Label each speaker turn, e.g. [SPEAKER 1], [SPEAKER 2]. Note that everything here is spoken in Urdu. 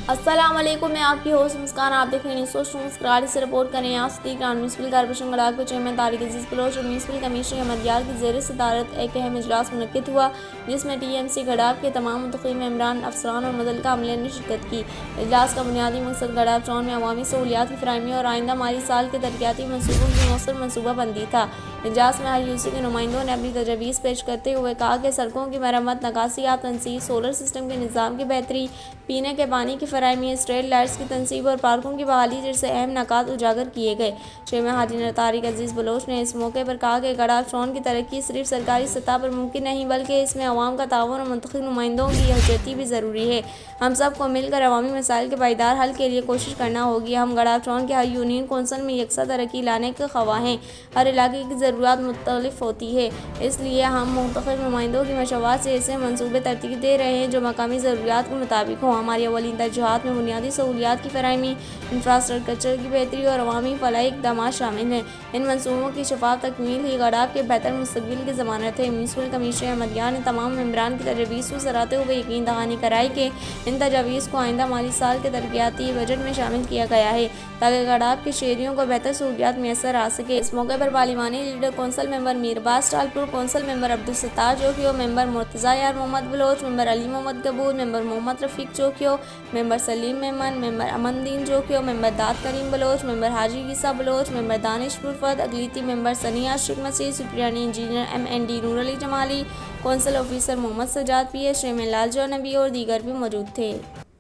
[SPEAKER 1] السلام علیکم، میں آپ کی ہوسٹ مسکان۔ آپ دیکھ رہے ہیں نیوز کراچی سے رپورٹ کر رہے ہیں۔ ریاستی گرانڈ میونسپل کارپوریشن گڑاب کے چیئرمین طارق عزیز بلوچ اور میونسپل کمشنر احمد یار کی زیر صدارت ایک اہم اجلاس منعقد ہوا، جس میں ٹی ایم سی گڑاب کے تمام منتخب ممبران، افسران اور متعلقہ عملے نے شرکت کی۔ اجلاس کا بنیادی مقصد گڑاب ٹاؤن میں عوامی سہولیات کی فراہمی اور آئندہ مالی سال کے ترقیاتی منصوبوں کی مؤثر منصوبہ بندی تھا۔ اجلاس میں ہر یو سی کے نمائندوں نے اپنی تجاویز پیش کرتے ہوئے کہا کہ سڑکوں کی مرمت، نکاسی آب تنصیب، سولر سسٹم کے نظام کی بہتری، پینے کے پانی کی فراہمی، اسٹریٹ لائٹس کی تنصیب اور پارکوں کی بحالی جیسے اہم نکات اجاگر کیے گئے۔ چیئرمین حاجی طارق عزیز بلوچ نے اس موقع پر کہا کہ گڑاب ٹاؤن کی ترقی صرف سرکاری سطح پر ممکن نہیں بلکہ اس میں عوام کا تعاون اور منتخب نمائندوں کی یکجہتی بھی ضروری ہے۔ ہم سب کو مل کر عوامی مسائل کے پائیدار حل کے لیے کوشش کرنا ہوگی۔ ہم گڑاب ٹاؤن کے ہر یونین کونسل میں یکساں ترقی لانے کے خواہاں ہیں۔ ہر علاقے کی ضروریات مختلف ہوتی ہیں، اس لیے ہم منتخب نمائندوں کی مشورات سے ایسے منصوبے ترتیب دے رہے ہیں جو مقامی ضروریات کے مطابق ہوں۔ ہماری اولین ترجیحات میں بنیادی سہولیات کی فراہمی، انفراسٹرکچر کی بہتری اور عوامی فلاحی اقدامات شامل ہیں۔ ان منصوبوں کی شفاف تکمیل ہی گڑاب کے بہتر مستقبل کی ضمانت ہے۔ میونسپل کمشنر احمد یار نے تمام ممبران کی تجاویز کو سراہتے ہوئے یقین دہانی کرائی کہ ان تجاویز کو آئندہ مالی سال کے ترقیاتی بجٹ میں شامل کیا گیا ہے تاکہ گڑاب کے شہریوں کو بہتر سہولیات میسر آ سکے۔ اس موقع پر پارلیمانی لیڈر کونسل ممبر میر عباس ٹالپور، کونسل ممبر عبدالستار چوکیو، ممبر مرتضیٰ یار محمد بلوچ، ممبر علی محمد گبور، ممبر محمد رفیق چوکیو، ممبر سلیم میمن، ممبر امن دین چوکیو، ممبر داد کریم بلوچ، ممبر حاجی عیسیٰ بلوچ، ممبر دانش پرفت، اقلیتی ممبر Sania Ashraq Masih, superintendent engineer M N D Noor Ali Jamali, council officer Muhammad Sajjad P S, chairman Lal Johar نبی اور دیگر بھی موجود تھے۔